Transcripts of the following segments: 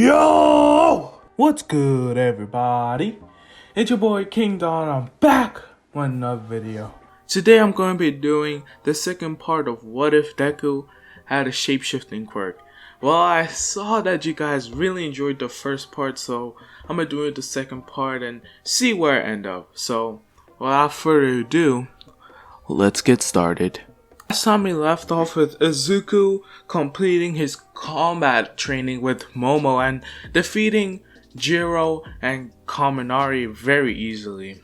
Yo! What's good, everybody? It's your boy King Don. I'm back with another video. Today I'm going to be doing the second part of What If Deku Had a Shapeshifting Quirk. Well, I saw that you guys really enjoyed the first part, so I'm going to do the second part and see where I end up. So, without further ado, let's get started. Last time we left off with Izuku completing his combat training with Momo and defeating Jiro and Kaminari very easily.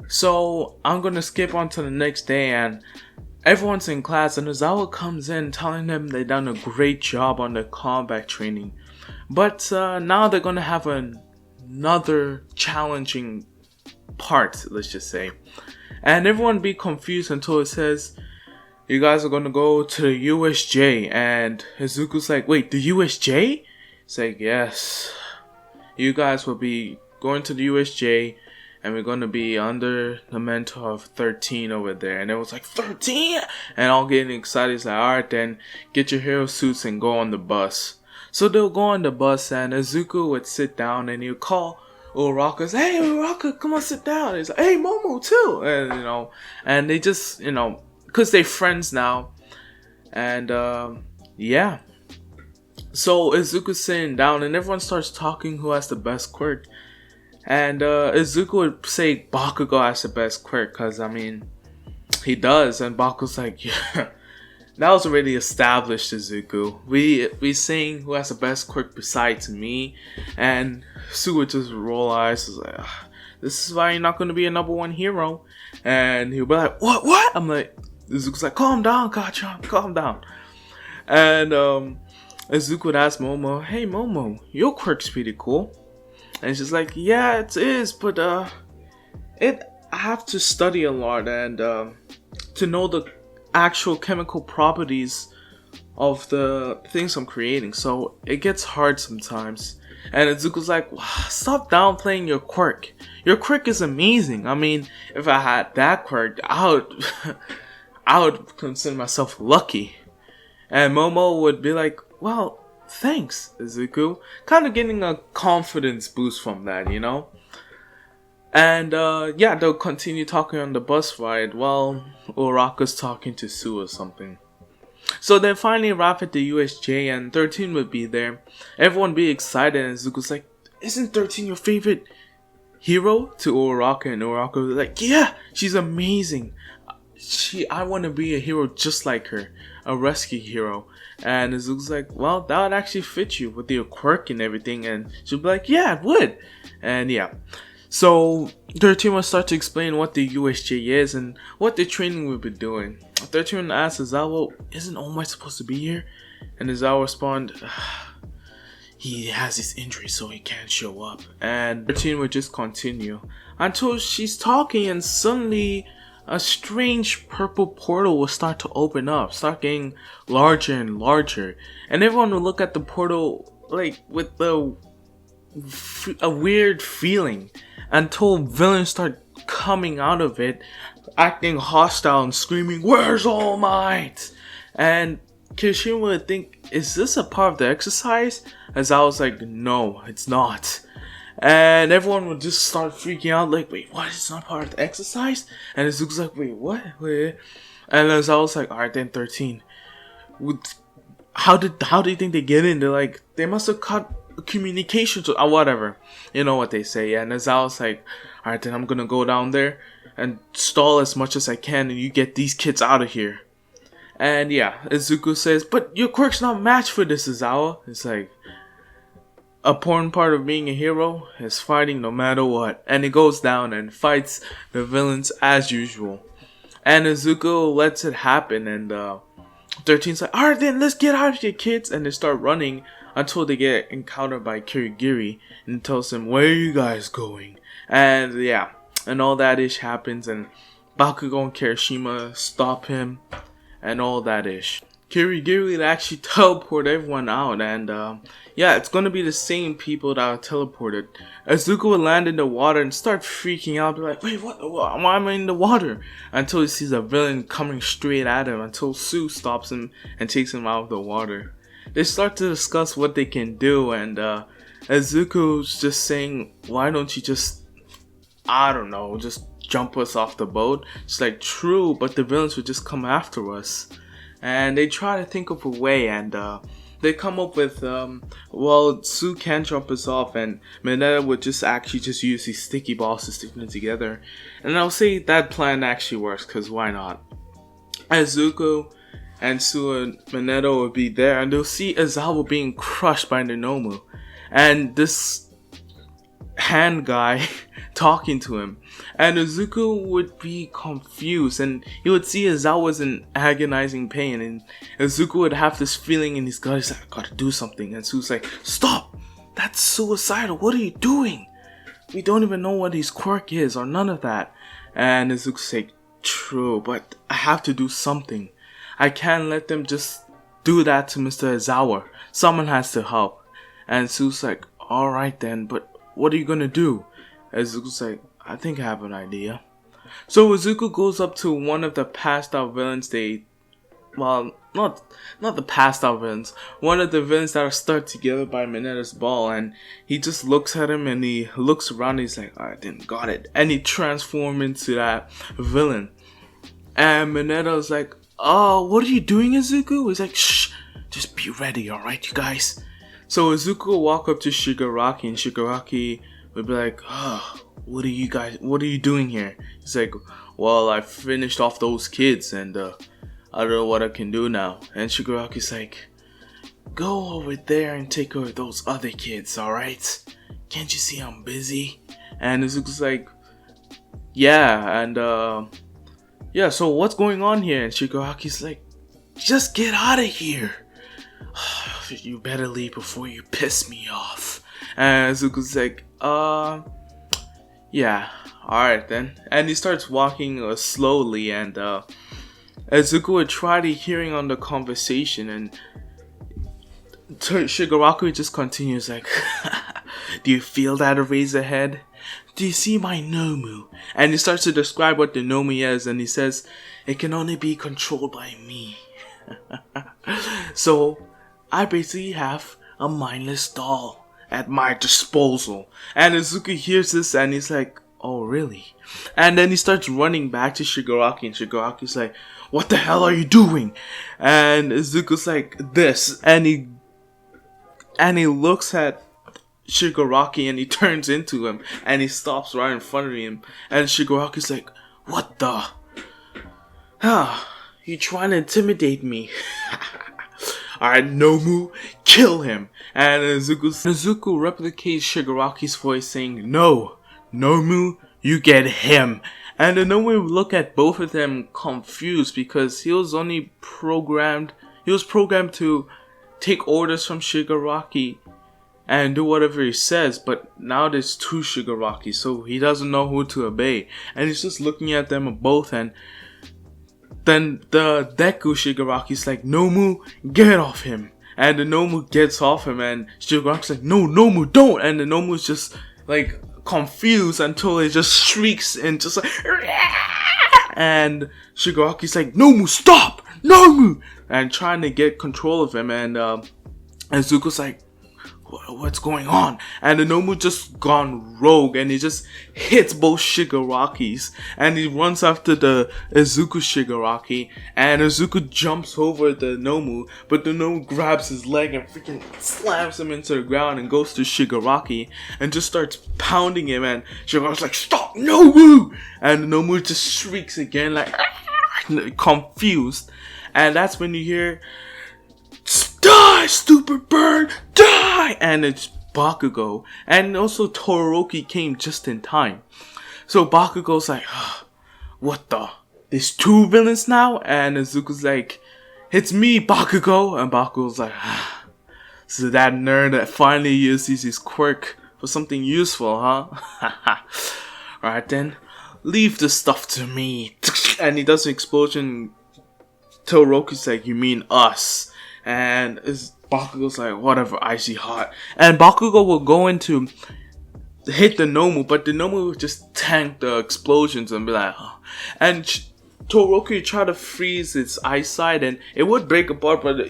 So I'm gonna skip on to the next day and everyone's in class and Ozawa comes in telling them they've done a great job on the combat training. But now they're gonna have another challenging part, let's just say. And everyone be confused until it says, you guys are gonna go to the USJ, and Izuku's like, wait, the USJ? It's like, yes. You guys will be going to the USJ, and we're gonna be under the mentor of 13 over there. And it was like, 13? And all getting excited. It's like, alright then, get your hero suits and go on the bus. So they'll go on the bus, and Izuku would sit down, and he'll call Uraraka, hey Uraraka, come on, sit down. He's like, hey Momo too. And and they just, because they're friends now. And yeah, so Izuku's sitting down and everyone starts talking who has the best quirk. And Izuku would say Bakugo has the best quirk, because I mean he does. And Bakugo's like, yeah, that was already established, Izuku. We saying who has the best quirk besides me. And Su would just roll eyes, like, this is why you're not going to be a number one hero. And he'll be like, what? I'm like, Izuku's like, calm down, Kachan, calm down. And Izuku would ask Momo, hey Momo, your quirk's pretty cool. And she's like, yeah, it is, but I have to study a lot and to know the actual chemical properties of the things I'm creating, so it gets hard sometimes. And Izuku's like, stop downplaying your quirk. Your quirk is amazing. I mean, if I had that quirk, I would consider myself lucky. And Momo would be like, well, thanks, Izuku. Kind of getting a confidence boost from that, And yeah, they'll continue talking on the bus ride while Uraraka's talking to Sue or something. So they finally arrive at the USJ and 13 would be there. Everyone be excited and Izuku's like, isn't 13 your favorite hero? To Uraraka, and Uraraka was like, yeah, she's amazing. I want to be a hero just like her, a rescue hero. And Izuku's like, well, that would actually fit you with your quirk and everything. And she'll be like, yeah, it would. And yeah. So 13 will start to explain what the USJ is and what the training will be doing. 13 asks Ozawa, isn't All Might supposed to be here? And Ozawa responds, he has his injury so he can't show up. And 13 would just continue until she's talking and suddenly a strange purple portal will start to open up, start getting larger and larger. And everyone will look at the portal like with a weird feeling until villains start coming out of it, acting hostile and screaming, where's All Might? And Kirishima would think, is this a part of the exercise? As I was like, no, it's not. And everyone would just start freaking out, like, wait, what? It's not part of the exercise? And Izuku's like, wait, what? Wait. And as I was like, alright then, 13. How do you think they get in? They're like, they must have cut communications or whatever. You know what they say. And as I was like, alright then, I'm gonna go down there and stall as much as I can and you get these kids out of here. And yeah, Izuku says, but your quirk's not matched for this, Ozawa. It's like, a important part of being a hero is fighting no matter what. And he goes down and fights the villains as usual. And Izuku lets it happen. And 13's like, alright then, let's get out of here, kids. And they start running until they get encountered by Kirigiri. And tells them, where are you guys going? And yeah, and all that ish happens. And Bakugo and Kirishima stop him. And all that ish. Kirigiri would actually teleport everyone out, and yeah, it's gonna be the same people that are teleported. Izuku would land in the water and start freaking out, be like, wait, what? Why am I in the water? Until he sees a villain coming straight at him, until Sue stops him and takes him out of the water. they start to discuss what they can do, and Izuku's just saying, why don't you just, I don't know, just jump us off the boat? It's like, true, but the villains would just come after us. And they try to think of a way, and they come up with, well, Sue can jump us off, and Mineta would just actually just use these sticky balls to stick them together. And I'll say that plan actually works, because why not? Izuku and Sue and Mineta would be there, and they'll see Aizawa being crushed by the Nomu. And this hand guy talking to him, and Izuku would be confused, and he would see Aizawa's in agonizing pain, and Izuku would have this feeling in his gut. He's like, I gotta do something, and Sue's like, stop, that's suicidal, what are you doing? We don't even know what his quirk is or none of that. And Izuku's like, true, but I have to do something. I can't let them just do that to Mr. Aizawa. Someone has to help. And Sue's like, alright then, but what are you gonna do? Izuku's like, I think I have an idea. So Izuku goes up to one of the passed out villains. Well, not the passed out villains. One of the villains that are stuck together by Mineta's ball, and he just looks at him and he looks around and he's like, I didn't got it. And he transforms into that villain. And Mineta's like, oh, what are you doing, Izuku? He's like, shh, just be ready, alright, you guys? So Izuku will walk up to Shigaraki, and Shigaraki would be like, oh, what are you doing here? He's like, well, I finished off those kids, and I don't know what I can do now. And Shigaraki's like, go over there and take care of those other kids, alright? Can't you see I'm busy? And Izuku's like, yeah, and yeah, so what's going on here? And Shigaraki's like, just get out of here. You better leave before you piss me off. And Izuku's like, yeah, alright then. And he starts walking slowly, and Izuku would try to hearing on the conversation, and Shigaraki just continues like, do you feel that Eraserhead? Do you see my Nomu? And he starts to describe what the Nomu is, and he says, it can only be controlled by me. So, I basically have a mindless doll at my disposal. And Izuku hears this and he's like, oh really? And then he starts running back to Shigaraki, and Shigaraki's like, what the hell are you doing? And Izuku's like, this. And he looks at Shigaraki and he turns into him, and he stops right in front of him. And Shigaraki's like, what the? You trying to intimidate me? Alright, Nomu, kill him. And Izuku replicates Shigaraki's voice saying, no, Nomu, you get him. And the Nomu would look at both of them confused, because he was programmed to take orders from Shigaraki and do whatever he says, but now there's two Shigaraki, so he doesn't know who to obey. And he's just looking at them both, and then the Deku Shigaraki's like, Nomu, get off him. And the Nomu gets off him, and Shigaraki's like, no, Nomu, don't. And the Nomu's just like confused until it just shrieks and just like, and Shigaraki's like, Nomu, stop, Nomu, and trying to get control of him. And Izuku's like, what's going on? And the Nomu just gone rogue, and he just hits both Shigarakis, and he runs after the Izuku Shigaraki, and Izuku jumps over the Nomu, but the Nomu grabs his leg and freaking slams him into the ground and goes to Shigaraki and just starts pounding him, and Shigaraki's like, stop, Nomu! And the Nomu just shrieks again, like confused. And that's when you hear, die, stupid bird, die! And it's Bakugo. And also Todoroki came just in time. So Bakugo's like, what the? There's two villains now? And Izuku's like, it's me, Bakugo. And Bakugo's like, so that nerd that finally uses his quirk for something useful, huh? Alright then, leave the stuff to me. And he does an explosion. Todoroki's like, you mean us? And Bakugo's like, whatever, icy hot. And Bakugo will go in to hit the Nomu, but the Nomu will just tank the explosions and be like, and Todoroki tried to freeze its eyesight, and it would break apart, but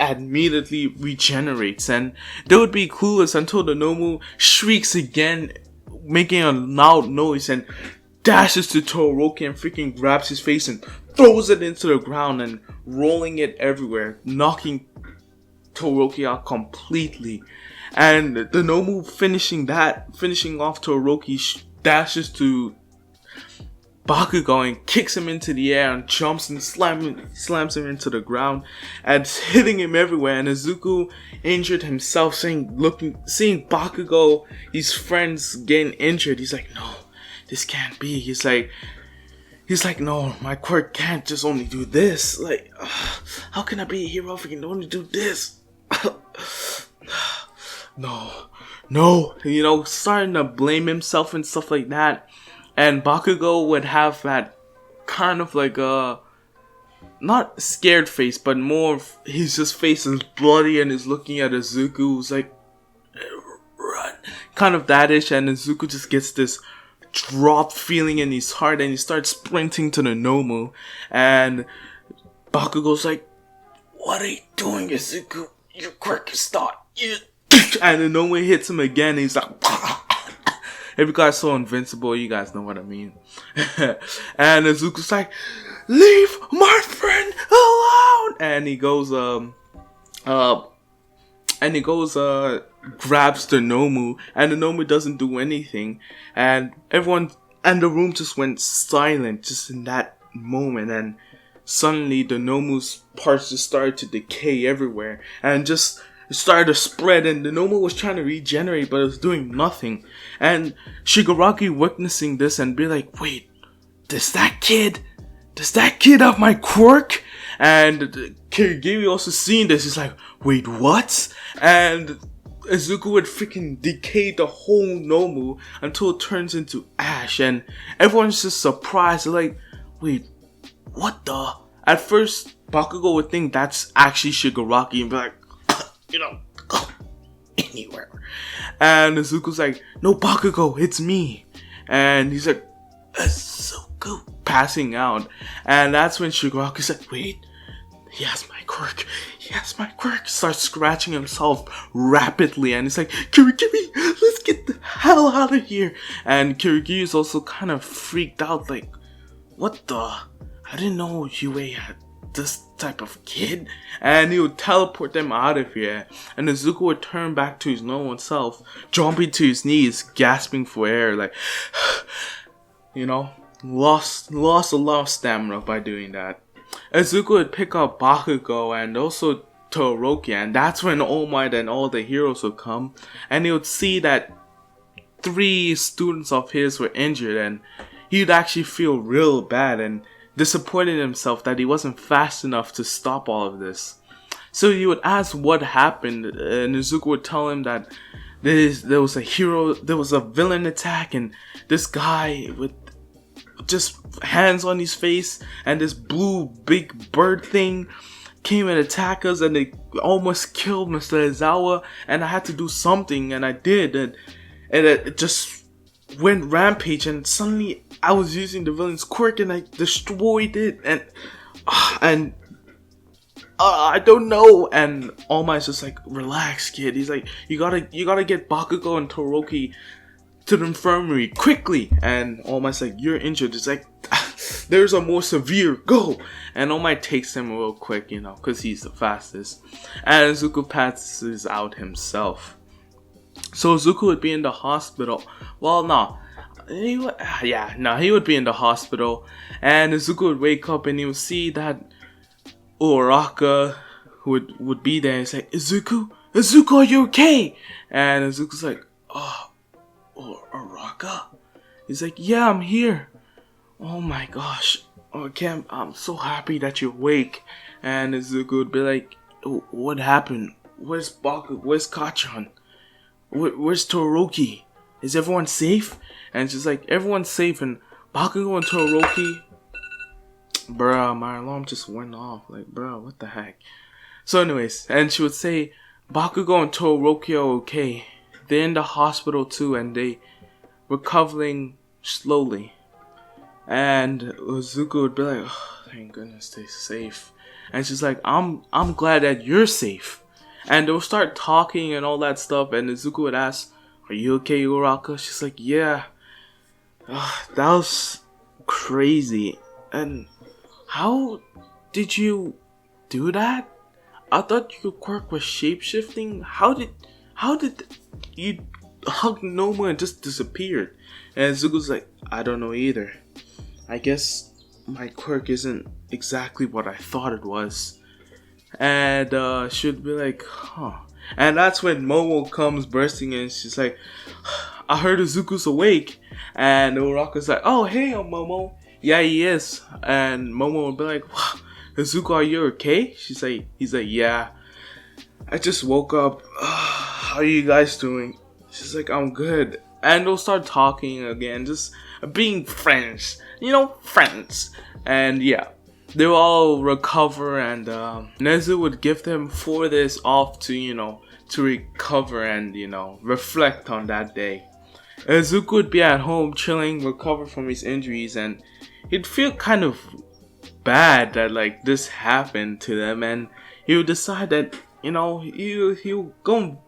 immediately regenerates, and they would be clueless until the Nomu shrieks again, making a loud noise, and dashes to Todoroki and freaking grabs his face and throws it into the ground and rolling it everywhere, knocking Todoroki out completely. And the Nomu finishing off Todoroki, dashes to Bakugo and kicks him into the air and jumps and slams him into the ground and hitting him everywhere. And Izuku injured himself, seeing Bakugo, his friends, getting injured. He's like, no, this can't be. He's like, no, my quirk can't just only do this. Like, how can I be a hero if I can only do this? No, you know, starting to blame himself and stuff like that. And Bakugo would have that kind of like a, not scared face, but more of his face is bloody and is looking at Izuku, who's like, run, kind of that-ish. And Izuku just gets this dropped feeling in his heart and he starts sprinting to the Nomu. And Bakugo's like, what are you doing, Izuku? Your quirk is not. And the Nomu hits him again and he's like, if you guys saw Invincible, you guys know what I mean. And Izuku's like, leave my friend alone! And he goes, grabs the Nomu, and the Nomu doesn't do anything. And everyone, and the room just went silent just in that moment. And suddenly the Nomu's parts just started to decay everywhere. And just started to spread, and the Nomu was trying to regenerate, but it was doing nothing. And Shigaraki witnessing this and be like, wait, does that kid have my quirk? And Kirigiri also seeing this, he's like, wait, what? And Izuku would freaking decay the whole Nomu until it turns into ash, and everyone's just surprised. They're like, wait, what the? At first, Bakugo would think that's actually Shigaraki and be like, you know, go anywhere. And Izuku's like, no, Bakugo, it's me. And he's like, Izuku, passing out. And that's when Shigaraki's like, wait, he has my quirk. Starts scratching himself rapidly. And he's like, Kirigiri, let's get the hell out of here. And Kirigiri is also kind of freaked out, like, what the? I didn't know Yue had this type of kid. And he would teleport them out of here, and Izuku would turn back to his normal self, jumping to his knees, gasping for air, like, you know, lost a lot of stamina by doing that. Izuku would pick up Bakugo and also Todoroki, and that's when All Might and all the heroes would come, and he would see that 3 students of his were injured, and he'd actually feel real bad and disappointed himself that he wasn't fast enough to stop all of this. So he would ask what happened, and Izuku would tell him that there was a villain attack, and this guy with just hands on his face and this blue big bird thing came and attacked us, and they almost killed Mr. Izawa, and I had to do something, and I did, and it just went rampage, and suddenly I was using the villain's quirk and I destroyed it, and I don't know. And All Might's just like, relax, kid. He's like, you gotta get Bakugo and Todoroki to the infirmary quickly. And All Might's like, you're injured. It's like, there's a more severe, go. And All Might takes him real quick, you know, because he's the fastest. And Izuku passes out himself. So Izuku would be in the hospital. Well, no. He would be in the hospital. And Izuku would wake up and he would see that Uraraka would be there. He's like, Izuku, are you okay? And Izuku's like, oh, Uraraka? He's like, yeah, I'm here. Oh my gosh. Okay, I'm so happy that you're awake. And Izuku would be like, what happened? Where's Baku? Where's Kachan? Where's Todoroki? Is everyone safe? And she's like, everyone's safe. And Bakugo and Todoroki, bruh, my alarm just went off. Like, bruh, what the heck? So anyways, and she would say, Bakugo and Todoroki are okay. They're in the hospital too, and they recovering slowly. And Izuku would be like, oh, thank goodness they're safe. And she's like, I'm glad that you're safe. And they'll start talking and all that stuff. And Izuku would ask, are you okay, Uraka? She's like, yeah. That was crazy. And how did you do that? I thought your quirk was shapeshifting. How did you hug Nomu and just disappeared? And Izuku's like, I don't know either. I guess my quirk isn't exactly what I thought it was. And she'd be like, huh. And that's when Momo comes bursting in. She's like, I heard Izuku's awake. And Uraka's like, oh, hey, Momo. Yeah, he is. And Momo would be like, Izuku, are you okay? He's like, yeah. I just woke up. How are you guys doing? She's like, I'm good. And they'll start talking again, just being friends. You know, friends. And yeah, they'll all recover, and Nezu would give them 4 days off to, to recover and, reflect on that day. Izuku would be at home chilling, recover from his injuries, and he'd feel kind of bad that like this happened to them, and he would decide that, he'll go,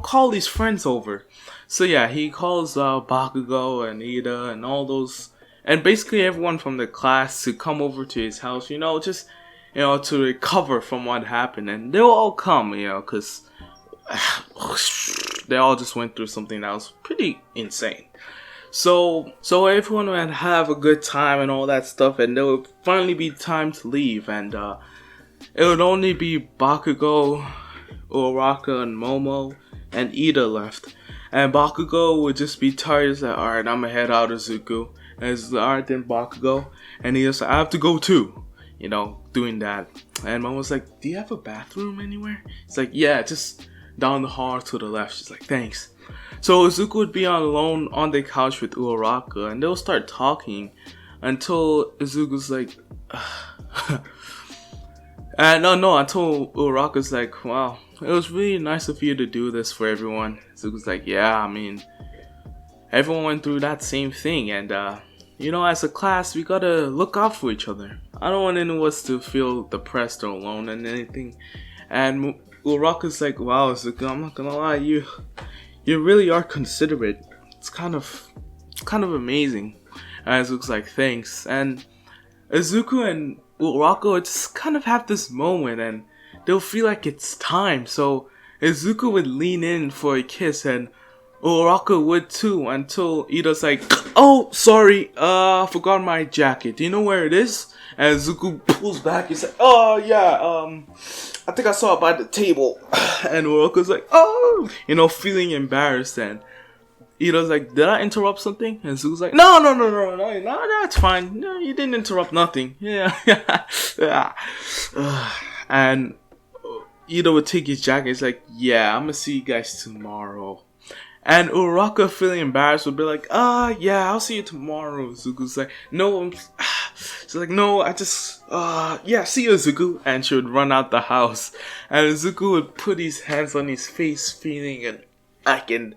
call these friends over. So yeah, he calls Bakugo and Ida and all those, and basically everyone from the class to come over to his house, just, to recover from what happened. And they'll all come, because they all just went through something that was pretty insane. So everyone would have a good time and all that stuff, and there would finally be time to leave, and it would only be Bakugo, Uraka, and Momo, and Ida left. And Bakugo would just be tired. He's like, alright, I'm gonna head out of Izuku. And it's like, alright then, Bakugo. And he was like, I have to go too. Doing that. And Mom was like, do you have a bathroom anywhere? He's like, yeah, just down the hall to the left. She's like, thanks. So Izuku would be alone on the couch with Uraka, and they'll start talking until Izuku's like, until Uraka's like, wow, it was really nice of you to do this for everyone. Izuku's like, yeah, I mean, everyone went through that same thing, and as a class, we gotta look out for each other. I don't want anyone else to feel depressed or alone and anything. And Uraka's like, wow, Izuku, I'm not gonna lie, you really are considerate. It's kind of amazing. And Izuku's like, thanks. And Izuku and Uraka just kind of have this moment, and they'll feel like it's time. So Izuku would lean in for a kiss, and Uraka would too, until Ida's like, oh, sorry, I forgot my jacket. Do you know where it is? And Izuku pulls back. He's like, oh yeah, I think I saw it by the table. And Uraka's like, oh, feeling embarrassed. And Ida's like, did I interrupt something? And Izuku's like, no, that's fine. No, you didn't interrupt nothing. Yeah. And Ida would take his jacket. He's like, yeah, I'm gonna see you guys tomorrow. And Uraka, feeling embarrassed, would be like, yeah, I'll see you tomorrow. Izuku's like, no, she's like, no, I just, yeah, see you, Izuku. And she would run out the house. And Izuku would put his hands on his face, feeling and acting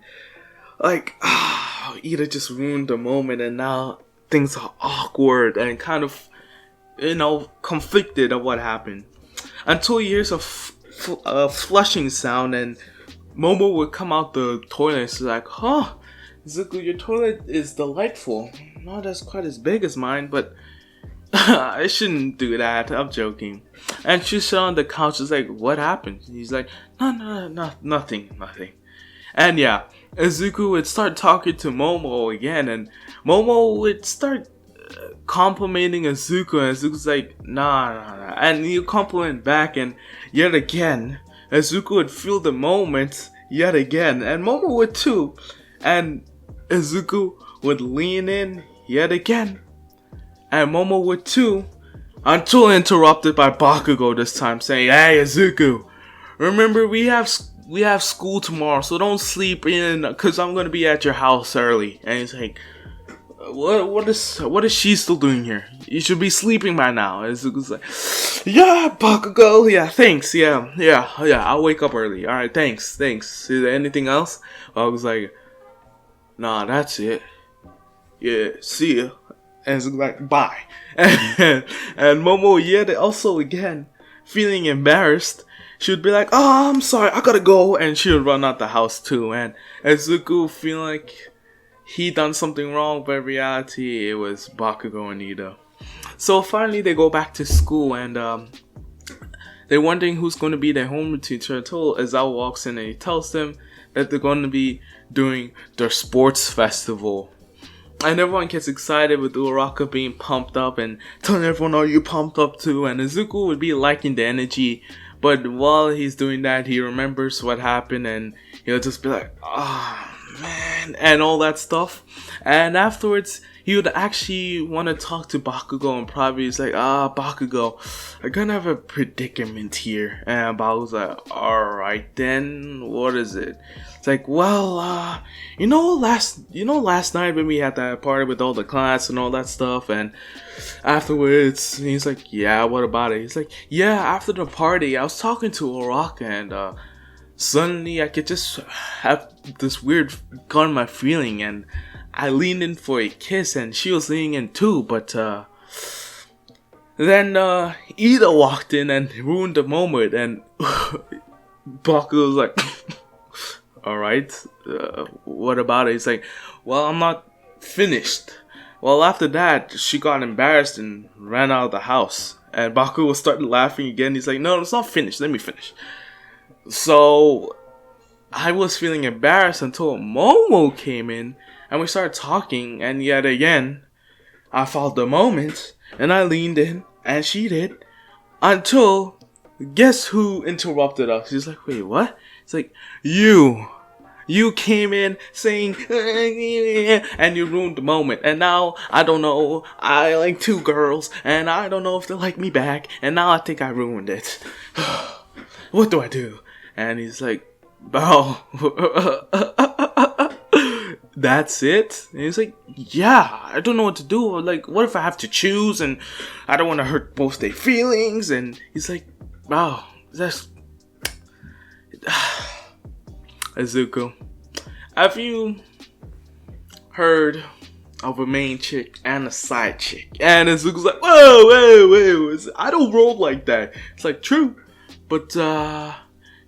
like, Ida just ruined the moment, and now things are awkward and kind of, conflicted of what happened. Until he hears a flushing sound, and Momo would come out the toilet, and she's like, huh, Izuku, your toilet is delightful. Not quite as big as mine, but I shouldn't do that. I'm joking. And she's on the couch, is like, what happened? And he's like, no, nothing. And yeah, Izuku would start talking to Momo again, and Momo would start complimenting Izuku, and Izuku's like, nah. And he'll compliment back, and yet again, Izuku would feel the moment yet again, and Momo would too, and Izuku would lean in yet again, and Momo would too, until interrupted by Bakugo this time, saying, hey Izuku, remember we have school tomorrow, so don't sleep in, cause I'm gonna be at your house early. And he's like, what is she still doing here? You should be sleeping by now. And Izuku's like, yeah, Bakugo, yeah, thanks, yeah, I'll wake up early. Alright, thanks. Is there anything else? I was like, nah, that's it. Yeah, see ya. And Izuku's like, bye. And Momo, yet also again, feeling embarrassed, she would be like, oh, I'm sorry, I gotta go. And she would run out the house too. And Izuku feeling like he done something wrong, but in reality, it was Bakugo and Ida. So finally, they go back to school, and they're wondering who's going to be their homeroom teacher until Aizawa walks in and he tells them that they're going to be doing their sports festival. And everyone gets excited with Uraraka being pumped up and telling everyone, are you pumped up too? And Izuku would be liking the energy. But while he's doing that, he remembers what happened and he'll just be like, oh man, and all that stuff. And afterwards, he would actually want to talk to Bakugo and probably he's like, Bakugo, I'm gonna have a predicament here. And Bakugo's like, alright then, what is it? It's like, well, last night when we had that party with all the class and all that stuff, and afterwards, he's like, yeah, what about it? He's like, yeah, after the party, I was talking to Uraraka and suddenly I could just have this weird got in my feeling and I leaned in for a kiss and she was leaning in too, but then Ida walked in and ruined the moment and Baku was like, alright, what about it? He's like, well, I'm not finished. Well, after that, she got embarrassed and ran out of the house. And Baku was starting laughing again. He's like, no, it's not finished. Let me finish. So, I was feeling embarrassed until Momo came in. And we started talking. And yet again, I felt the moment. And I leaned in. And she did. Until, guess who interrupted us? She's like, wait, what? It's like, You came in saying, and you ruined the moment. And now, I don't know, I like two girls, and I don't know if they like me back, and now I think I ruined it. What do I do? And he's like, bro, that's it? And he's like, yeah, I don't know what to do. Like, what if I have to choose, and I don't want to hurt both their feelings? And he's like, bro, that's... Izuku, have you heard of a main chick and a side chick? And Izuku's like, whoa, I don't roll like that. It's like, true, but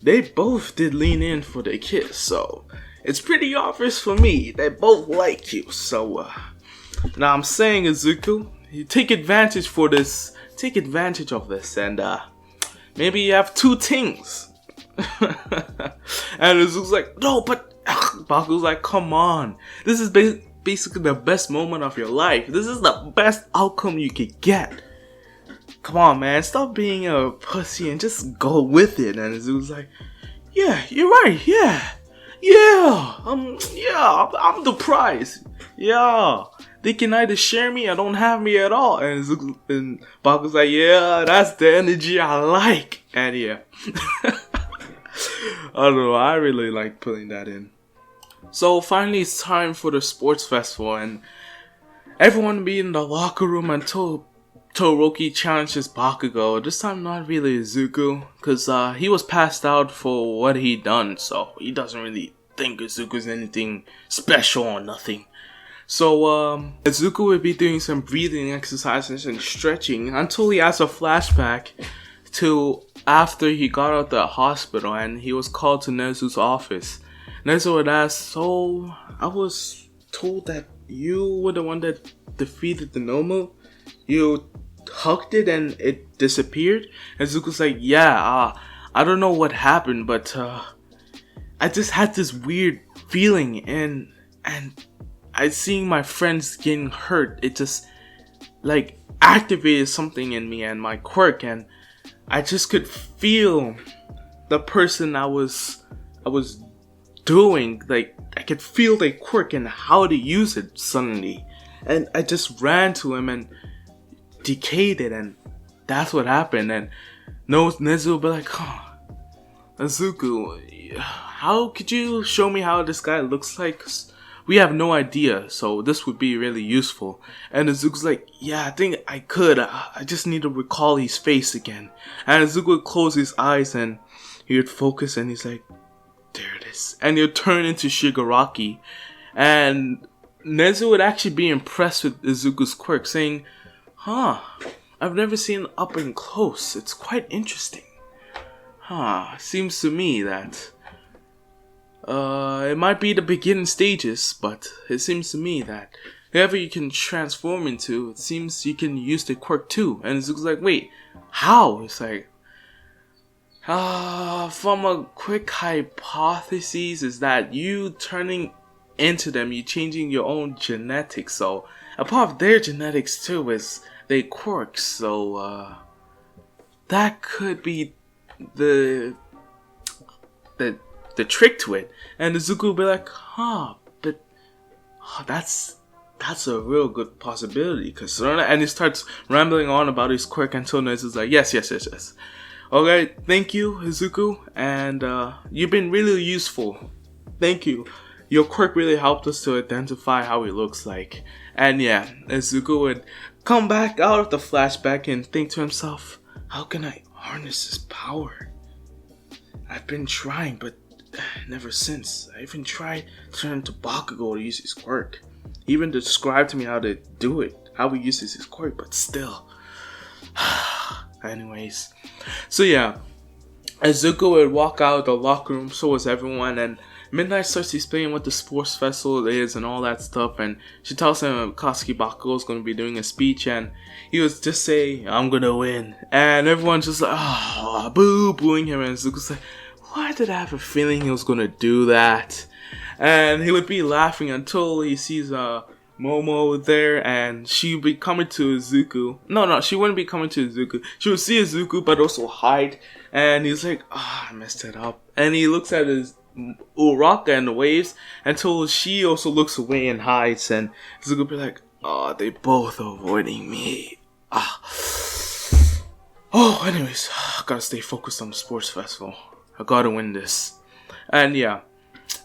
they both did lean in for the kiss, so it's pretty obvious for me they both like you. So now I'm saying, Izuku, you take advantage of this, and maybe you have two things. And Izuku's like, no, but Baku's like, come on, this is basically the best moment of your life. This is the best outcome you could get. Come on, man, stop being a pussy and just go with it. And Izuku's like, yeah, you're right, I'm the prize. Yeah, they can either share me or don't have me at all. And Izuku and Baku's like, yeah, that's the energy I like. And yeah. I don't know, I really like putting that in. So finally it's time for the sports festival and everyone be in the locker room until Todoroki challenges Bakugo. This time not really Izuku, because he was passed out for what he done, so he doesn't really think Izuku's anything special or nothing. So Izuku would be doing some breathing exercises and stretching until he has a flashback to after he got out of the hospital and he was called to Nezu's office. Nezu would ask, so I was told that you were the one that defeated the Nomu? You hugged it and it disappeared? And Zuko's like, yeah, I don't know what happened, but I just had this weird feeling and I seeing my friends getting hurt. It just like activated something in me and my quirk, and I just could feel the person I was doing, like I could feel the quirk and how to use it suddenly, and I just ran to him and decayed it, and that's what happened. And Nezu will be like, oh, Izuku, how could you show me how this guy looks like? 'Cause we have no idea, so this would be really useful. And Izuku's like, yeah, I think I could. I just need to recall his face again. And Izuku would close his eyes and he would focus and he's like, there it is. And he'll turn into Shigaraki. And Nezu would actually be impressed with Izuku's quirk, saying, "Huh, I've never seen it up and close. It's quite interesting. Seems to me that it might be the beginning stages, but it seems to me that whoever you can transform into, it seems you can use the quirk too." And Izuku's like, "Wait, how?" It's like, from a quick hypothesis is that you turning into them, you changing your own genetics. So a part of their genetics too is they quirks. So that could be the trick to it. And Izuku will be like, but that's a real good possibility. And he starts rambling on about his quirk until Nezu's like, yes. Okay, thank you, Izuku, and you've been really useful. Thank you. Your quirk really helped us to identify how he looks like. And yeah, Izuku would come back out of the flashback and think to himself, how can I harness his power? I've been trying, but never since. I even tried to turn to Bakugo to use his quirk. He even described to me how to do it, how he uses his quirk, but still. Anyways, so yeah, Izuku would walk out of the locker room, so was everyone, and Midnight starts explaining what the sports festival is and all that stuff, and she tells him Katsuki Bakugo is going to be doing a speech, and he was just say, I'm gonna win, and everyone's just like, booing him, and Izuku's like, why did I have a feeling he was gonna do that? And he would be laughing until he sees Momo there, and she would be coming to Izuku. No, she wouldn't be coming to Izuku. She would see Izuku, but also hide. And he's like, I messed it up. And he looks at his Uraka and the waves until she also looks away and hides. And Izuku would be like, they both avoiding me. Anyways, I gotta stay focused on the sports festival. I gotta win this. And yeah.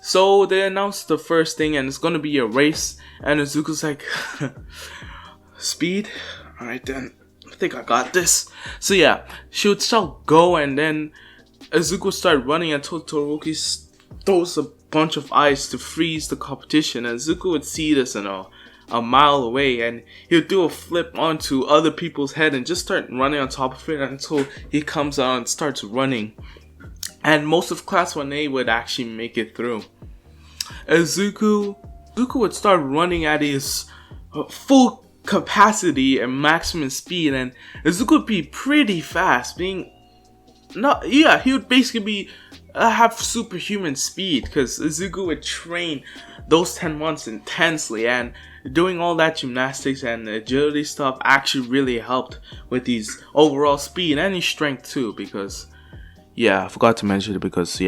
So they announced the first thing, and it's gonna be a race. And Izuku's like, speed? Alright then, I think I got this. So yeah, she would start go, and then Izuku would start running until Todoroki throws a bunch of ice to freeze the competition. And Izuku would see this a mile away, and he would do a flip onto other people's head and just start running on top of it until he comes out and starts running. And most of class 1A would actually make it through. Izuku would start running at his full capacity and maximum speed, and Izuku would be pretty fast. He would basically have superhuman speed, because Izuku would train those 10 months intensely, and doing all that gymnastics and agility stuff actually really helped with his overall speed and his strength too, because I forgot to mention it because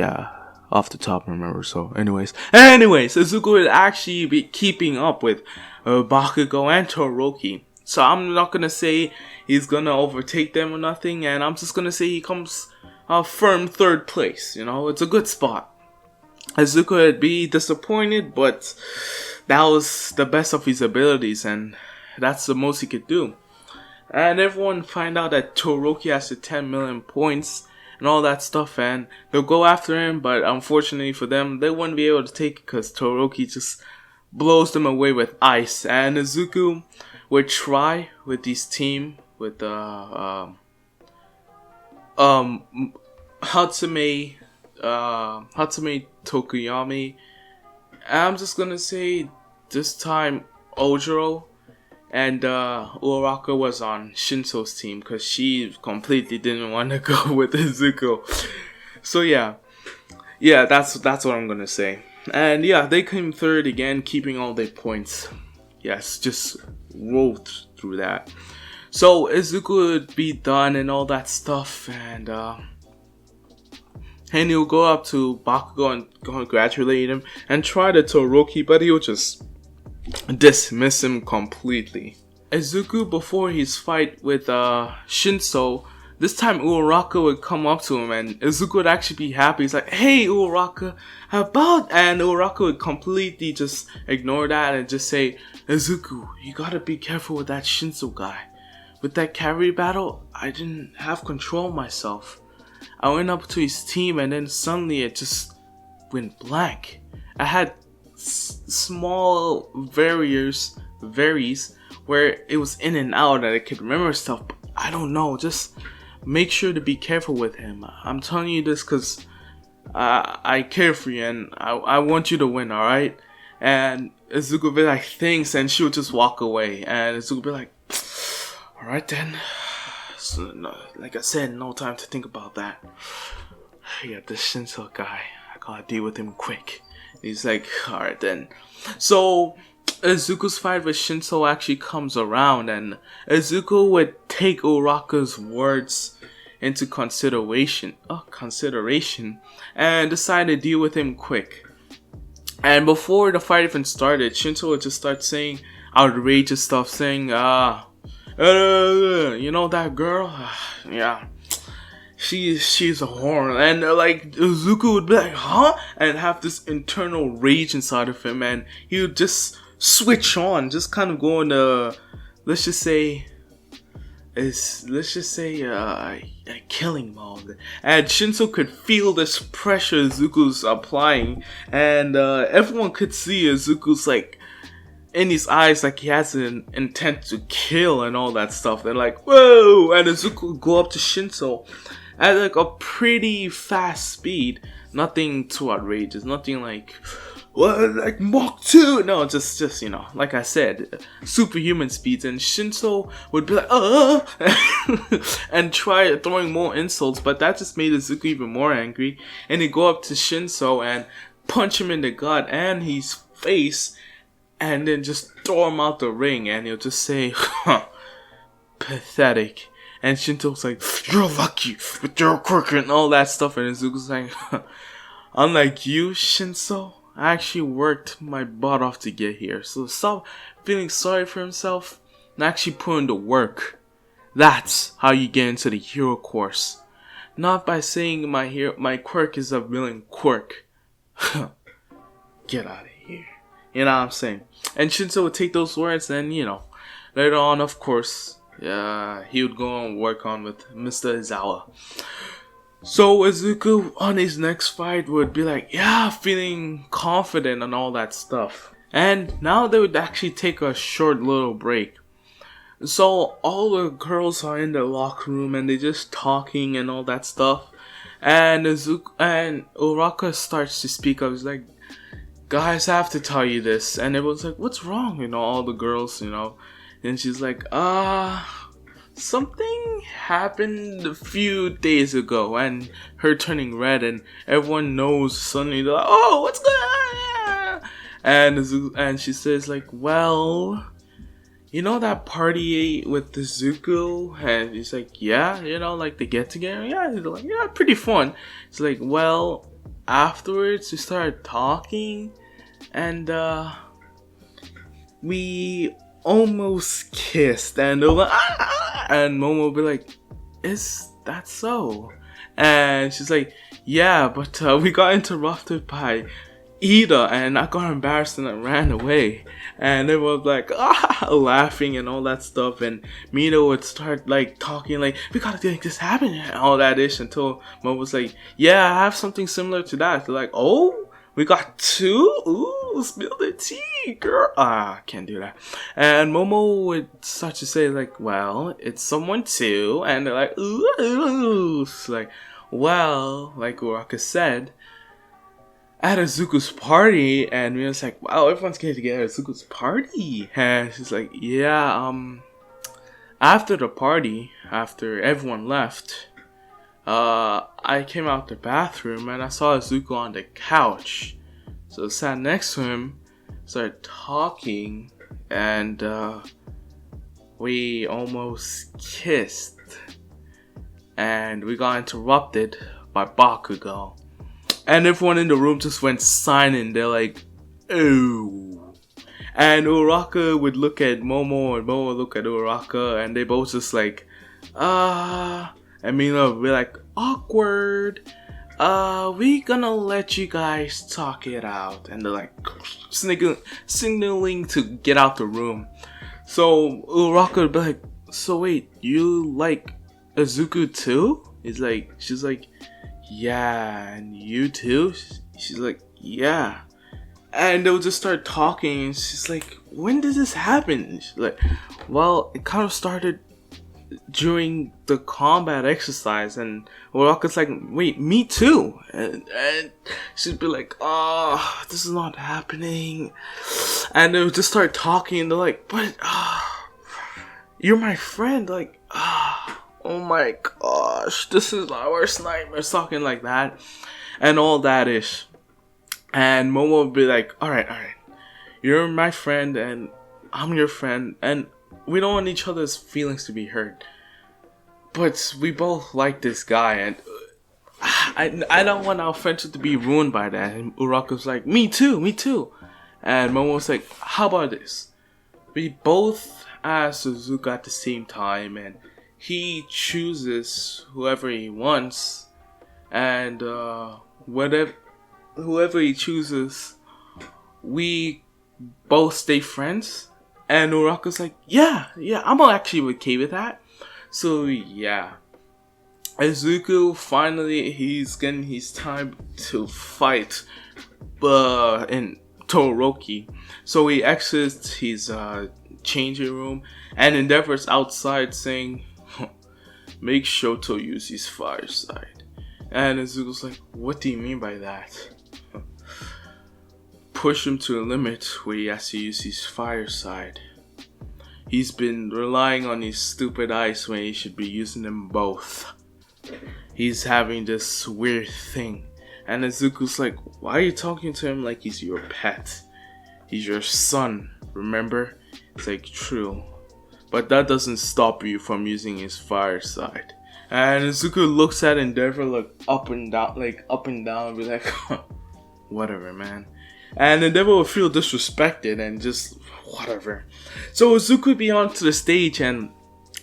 off the top, remember. So anyways, Izuku would actually be keeping up with Bakugo and Todoroki. So I'm not gonna say he's gonna overtake them or nothing, and I'm just gonna say he comes firm third place. It's a good spot. Izuku would be disappointed, but that was the best of his abilities, and that's the most he could do. And everyone find out that Todoroki has the 10 million points and all that stuff, and they'll go after him, but unfortunately for them, they wouldn't be able to take it because Todoroki just blows them away with ice. And Izuku would try with his team with Hatsume Tokuyami. I'm just gonna say this time Ojiro. And Uraka was on Shinso's team because she completely didn't want to go with Izuku. So yeah, that's what I'm gonna say. And they came third again, keeping all their points. Yes, just rolled through that. So Izuku would be done and all that stuff, and he'll go up to Bakugo and congratulate him and try to Todoroki, but he'll just dismiss him completely. Izuku, before his fight with Shinso, this time Uraka would come up to him, and Izuku would actually be happy. He's like, hey Uraka, how about? And Uraka would completely just ignore that and just say, Izuku, you gotta be careful with that Shinso guy. With that cavalry battle, I didn't have control of myself. I went up to his team, and then suddenly it just went blank. I had small varies where it was in and out and I could remember stuff, but I don't know, just make sure to be careful with him. I'm telling you this because I care for you and I want you to win, alright? And Izuku would be like, thanks, and she would just walk away, and Izuku would be like, alright then. So, no, like I said, no time to think about that. Yeah, this Shinso guy, I gotta deal with him quick. He's like, alright then. So Izuku's fight with Shinso actually comes around, and Izuku would take Uraka's words into consideration and decide to deal with him quick. And before the fight even started, Shinso would just start saying outrageous stuff, saying, you know that girl? Yeah. She's a whore. And like Izuku would be like, huh? And have this internal rage inside of him, and he would just switch on, just kind of go into, let's just say killing mode. And Shinso could feel this pressure Izuku's applying, and everyone could see Izuku's like in his eyes, like he has an intent to kill and all that stuff. They're like, whoa! And Izuku would go up to Shinso at like a pretty fast speed. Nothing too outrageous, nothing like, what, like Mach 2? No, just you know, like I said, superhuman speeds. And Shinso would be like, and try throwing more insults, but that just made Izuku even more angry. And he'd go up to Shinso and punch him in the gut and his face, and then just throw him out the ring, and he'll just say, huh, pathetic. And Shinso's like, you're lucky with your quirk and all that stuff. And Izuku's like, unlike you, Shinso, I actually worked my butt off to get here. So stop feeling sorry for himself and actually put in the work. That's how you get into the hero course. Not by saying my quirk is a villain quirk. Get out of here. You know what I'm saying? And Shinso would take those words and, you know, later on, of course, he would go and work on with Mr. Izawa. So Izuku on his next fight would be like, yeah, feeling confident and all that stuff. And now they would actually take a short little break. So all the girls are in the locker room and they're just talking and all that stuff. And Izuku and Uraka starts to speak up. He's like, guys, I have to tell you this. And everyone's like, what's wrong? You know, all the girls, you know. And she's like, something happened a few days ago, and her turning red, and everyone knows suddenly. They're like, oh, what's going on? And she says like, well, you know that party with Izuku? And he's like, yeah, you know, like they get together. Yeah, he's like, yeah, pretty fun. It's like, well, afterwards we started talking, and we almost kissed, and they're like, and Momo will be like, is that so? And she's like, yeah, but we got interrupted by Ida, and I got embarrassed and I ran away. And everyone was like, laughing and all that stuff. And Mina would start like talking like, we gotta make this happen and all that ish, until Momo was like, yeah, I have something similar to that. They're like, oh, we got two? Ooh, spill the tea, girl. Can't do that. And Momo would start to say like, well, it's someone too. And they're like, ooh. It's like, well, like Uraka said, at Izuku's party. And we was like, wow, everyone's getting together at Izuku's party. And she's like, yeah, after the party, after everyone left, I came out the bathroom and I saw Izuku on the couch. So I sat next to him, started talking, and we almost kissed. And we got interrupted by Bakugo. And everyone in the room just went silent. They're like, ooh. And Uraka would look at Momo, and Momo would look at Uraka, and they both just like, and Mina would be like, awkward. We gonna let you guys talk it out. And they're like signaling to get out the room. So Uraka would be like, so wait, you like Izuku too? She's like, yeah, and you too? She's like, yeah. And they'll just start talking, and she's like, when did this happen? And she's like, well, it kind of started during the combat exercise. And Uraka's like, wait, me too. And she'd be like, oh, this is not happening. And they'll just start talking, and they're like, but you're my friend. Like, oh my gosh, this is my worst nightmare, talking like that and all that ish. And Momo would be like, alright, you're my friend and I'm your friend, and we don't want each other's feelings to be hurt, but we both like this guy, and I don't want our friendship to be ruined by that. And Uraka's like, me too. And Momo's like, how about this? We both ask Izuku at the same time, and he chooses whoever he wants, and whoever he chooses, we both stay friends. And Uraka's like, yeah, I'm actually okay with that. So yeah, Izuku finally, he's getting his time to fight in Todoroki. So he exits his changing room and endeavors outside, saying, make Shoto use his fire side. And Izuku's like, what do you mean by that? Push him to a limit where he has to use his fire side. He's been relying on his stupid ice when he should be using them both. He's having this weird thing. And Izuku's like, why are you talking to him like he's your pet? He's your son, remember? It's like, true. But that doesn't stop you from using his fire side. And Izuku looks at Endeavor like up and down, and be like, whatever, man. And Endeavor will feel disrespected and just whatever. So Izuku would be onto the stage, and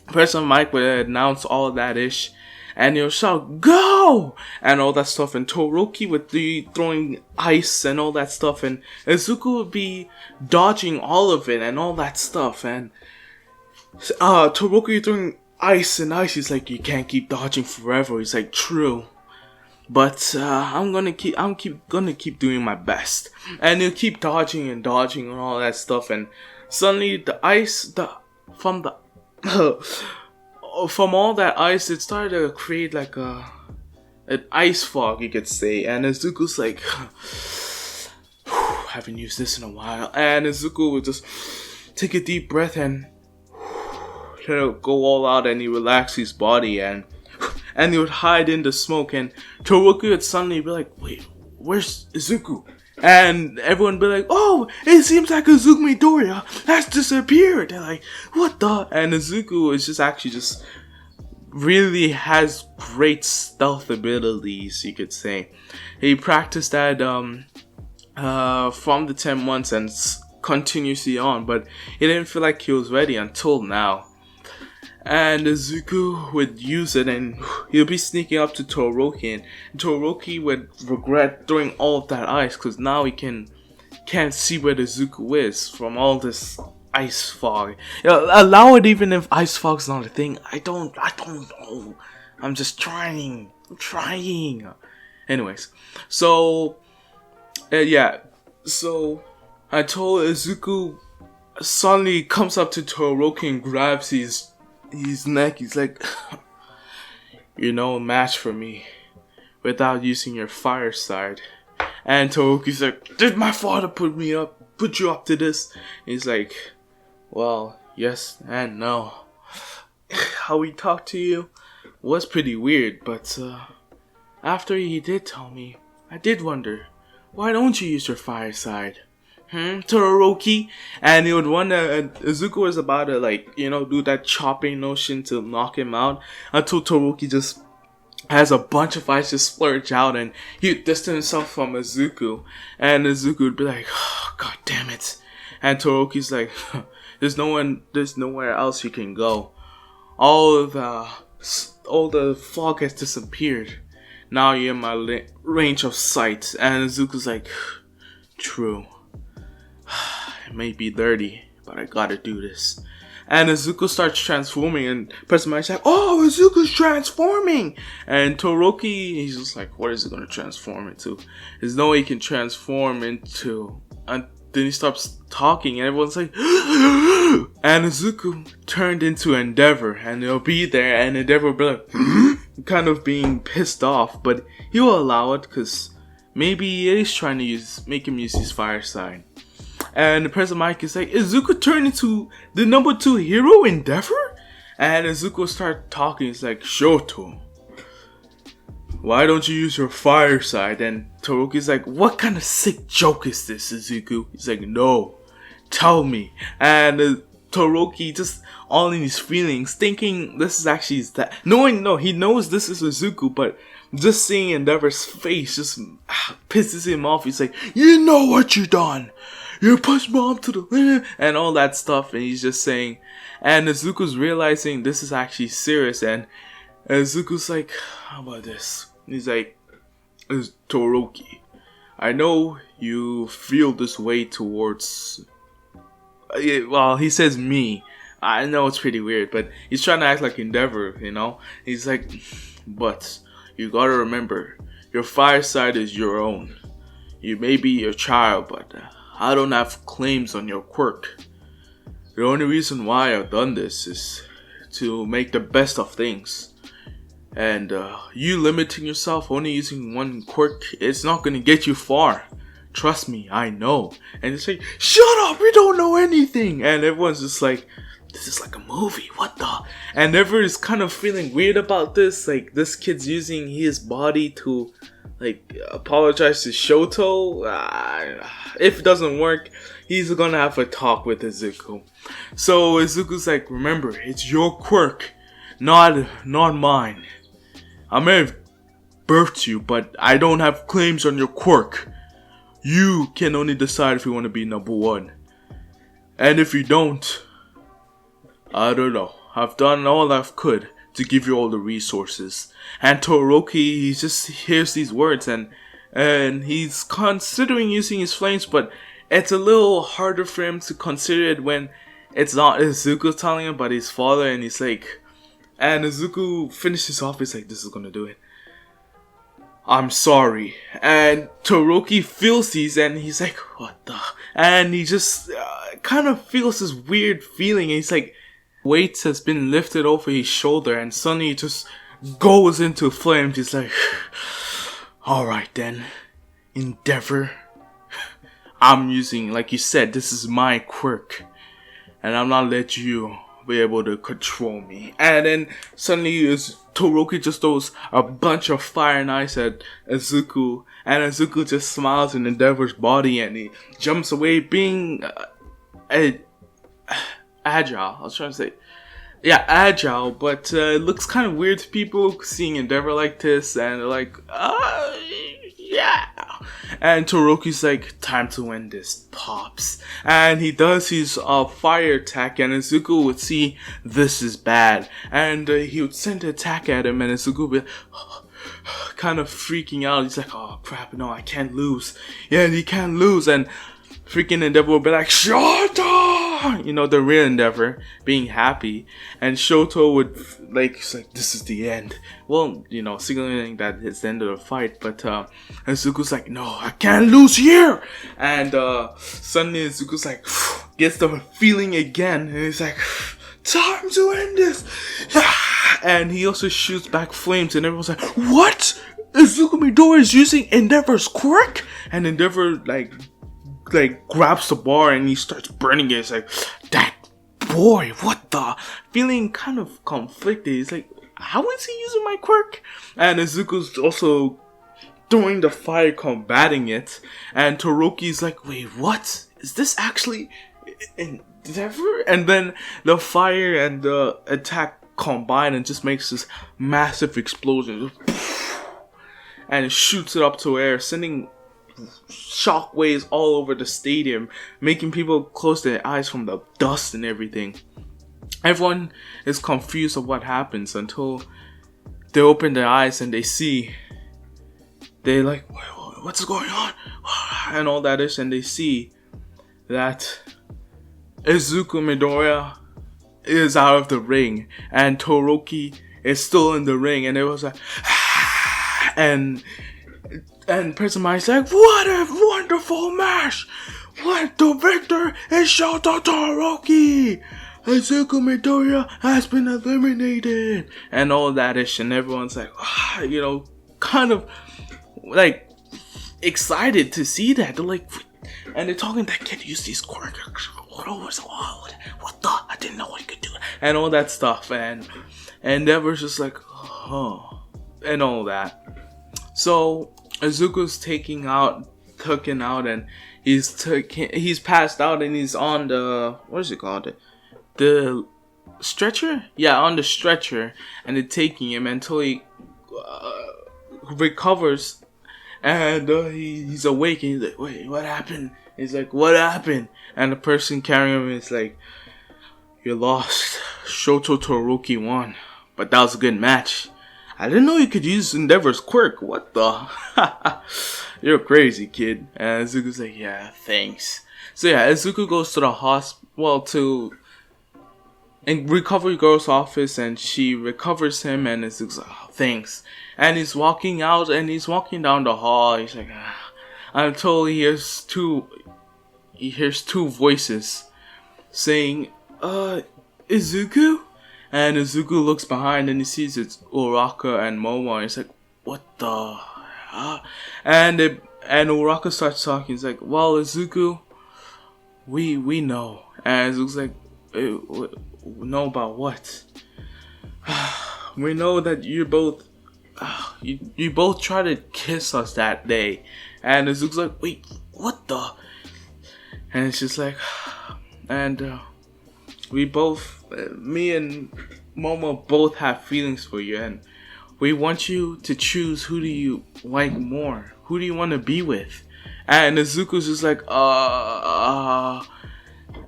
Professor Mike would announce all of that ish, and he'll shout, go! And all that stuff, and Todoroki would be throwing ice and all that stuff, and Izuku would be dodging all of it and all that stuff, and Todoroki throwing ice and ice. He's like, you can't keep dodging forever. He's like, true. But I'm gonna keep doing my best. And he'll keep dodging and all that stuff, and suddenly the ice from all that ice, it started to create like an ice fog, you could say. And Izuku's like, haven't used this in a while. And Izuku would just take a deep breath and he'll go all out, and he relaxes his body, and he would hide in the smoke, and Todoroki would suddenly be like, wait, where's Izuku? And everyone would be like, oh, it seems like Izuku Midoriya has disappeared. They're like, what the? And Izuku is just really has great stealth abilities, you could say. He practiced that from the 10 months and continuously on, but he didn't feel like he was ready until now. And Izuku would use it, and he'll be sneaking up to Todoroki, and Todoroki would regret throwing all of that ice, because now he can't see where Izuku is from all this ice fog. Allow it even if ice fog's not a thing. I don't know. I'm just trying. Anyways, so so I told Izuku suddenly comes up to Todoroki and grabs his neck. He's like, you're no match for me without using your fire side. And Todoroki's like, did my father put you up to this? He's like, well, yes and no. How he talked to you was pretty weird, but after he did tell me, I did wonder, why don't you use your fire side? Todoroki? And he would wonder, and Izuku was about to do that chopping motion to knock him out, until Todoroki just has a bunch of ice just splurge out, and he would distance himself from Izuku, and Izuku would be like, oh, god damn it. And Todoroki's like, there's nowhere else you can go. All the fog has disappeared. Now you're in my range of sight. And Izuku's like, true. It may be dirty, but I gotta do this. And Izuku starts transforming, and Professor Mike's like, "Oh, Izuku's transforming!" And Todoroki, he's just like, "What is it gonna transform into? There's no way he can transform into." And then he stops talking, and everyone's like, and Izuku turned into Endeavor, and he'll be there, and Endeavor will be like, kind of being pissed off, but he will allow it because maybe he is trying to make him use his fire sign. And the President Mike is like, Izuku turned into the number 2 hero, Endeavor? And Izuku start talking. He's like, Shoto, why don't you use your fire side? And Todoroki's like, what kind of sick joke is this, Izuku? He's like, no, tell me. And Todoroki just all in his feelings, thinking this is actually that. He knows this is Izuku, but just seeing Endeavor's face just pisses him off. He's like, you know what you done? You pushed Mom to the limit and all that stuff. And he's just saying, and Izuku's realizing this is actually serious. And Izuku's like, how about this? He's like, Todoroki, I know you feel this way towards, well, he says me. I know it's pretty weird, but he's trying to act like Endeavor, you know? He's like, but you gotta remember, your fire side is your own. You may be your child, but I don't have claims on your quirk. The only reason why I've done this is to make the best of things. And you limiting yourself only using one quirk, it's not gonna get you far. Trust me, I know. And it's like, shut up, we don't know anything. And everyone's just like, this is like a movie, what the? And everyone's kind of feeling weird about this. Like, this kid's using his body to, like, apologize to Shoto. If it doesn't work, he's gonna have a talk with Izuku. So Izuku's like, remember, it's your quirk, not mine. I may have birthed you, but I don't have claims on your quirk. You can only decide if you want to be number 1. And if you don't, I don't know. I've done all I could to give you all the resources. And Todoroki, he just hears these words and he's considering using his flames, but it's a little harder for him to consider it when it's not Izuku telling him, but his father. And he's like, and Izuku finishes off, he's like, this is gonna do it. I'm sorry. And Todoroki feels these and he's like, what the? And he just kind of feels this weird feeling. And he's like, weight has been lifted over his shoulder and suddenly he just goes into flames. He's like, alright then, Endeavor. I'm using, like you said, this is my quirk. And I'm not let you be able to control me. And then suddenly Todoroki just throws a bunch of fire and ice at Izuku, and Izuku just smiles in Endeavor's body and he jumps away, being agile. I was trying to say, yeah, agile, but it looks kind of weird to people seeing Endeavor like this, and they're like, yeah. And Todoroki's like, time to end this, Pops. And he does his fire attack, and Izuku would see this is bad. And he would send an attack at him, and Izuku would be kind of freaking out. He's like, oh crap, no, I can't lose. Yeah, he can't lose. And freaking Endeavor would be like, Shoto! You know, the real Endeavor, being happy. And Shoto would, he's like, this is the end. Well, you know, signaling that it's the end of the fight. But Izuku's like, no, I can't lose here! And suddenly Izuku's like, gets the feeling again. And he's like, time to end this! And he also shoots back flames. And everyone's like, what? Izuku Midori is using Endeavor's quirk? And Endeavor, like grabs the bar and he starts burning it. It's like, that boy, what the? Feeling kind of conflicted. He's like, how is he using my quirk? And Izuku's also throwing the fire, combating it. And Todoroki's like, wait, what? Is this actually Endeavor? And then the fire and the attack combine and just makes this massive explosion. And it shoots it up to air, sending shockwaves all over the stadium, making people close their eyes from the dust and everything. Everyone is confused of what happens until they open their eyes and they're like, what's going on? And all that is, and they see that Izuku Midoriya is out of the ring, and Todoroki is still in the ring, and it was like, and Person Mind's like, what a wonderful match! What the victor is Shota Todoroki! Izuku Midoriya has been eliminated! And all that ish, and everyone's like, kind of like excited to see that. They're like, and they're talking, that kid used these quirks. What the? I didn't know he could do it. And all that stuff. And Endeavor's just like, oh. And all that. So, Izuku's taken out, and he's passed out, and he's on the, what is it called? The stretcher? Yeah, on the stretcher. And they're taking him until he recovers. And he's awake, and he's like, wait, what happened? He's like, what happened? And the person carrying him is like, you lost. Shoto Todoroki won. But that was a good match. I didn't know you could use Endeavor's quirk. What the? You're crazy, kid. And Izuku's like, yeah, thanks. So yeah, Izuku goes to the hospital, to recovery girl's office, and she recovers him, and Izuku's like, oh, thanks. And he's walking out, and he's walking down the hall. He's like, until he hears two voices saying, Izuku? And Izuku looks behind, and he sees it's Uraka and Momo, and he's like, what the? And Uraka starts talking. He's like, well, Izuku, we know. And Izuku's like, know about what? We know that you both tried to kiss us that day. And Izuku's like, wait, what the? And it's just like, and we both, me and Momo both have feelings for you, and we want you to choose, who do you like more? Who do you want to be with? And Izuku's just like,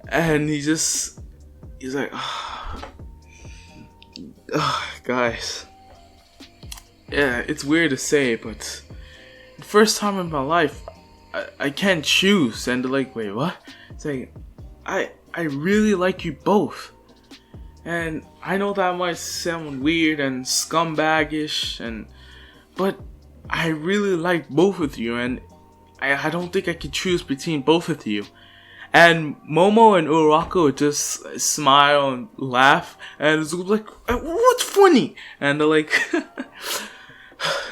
and he's like, guys, yeah, it's weird to say, but the first time in my life, I can't choose. And they're like, wait, what? It's like, I really like you both. And I know that might sound weird and scumbaggish, but I really like both of you, and I don't think I could choose between both of you. And Momo and Uraka would just smile and laugh, and Izuku's like, what's funny? And they're like,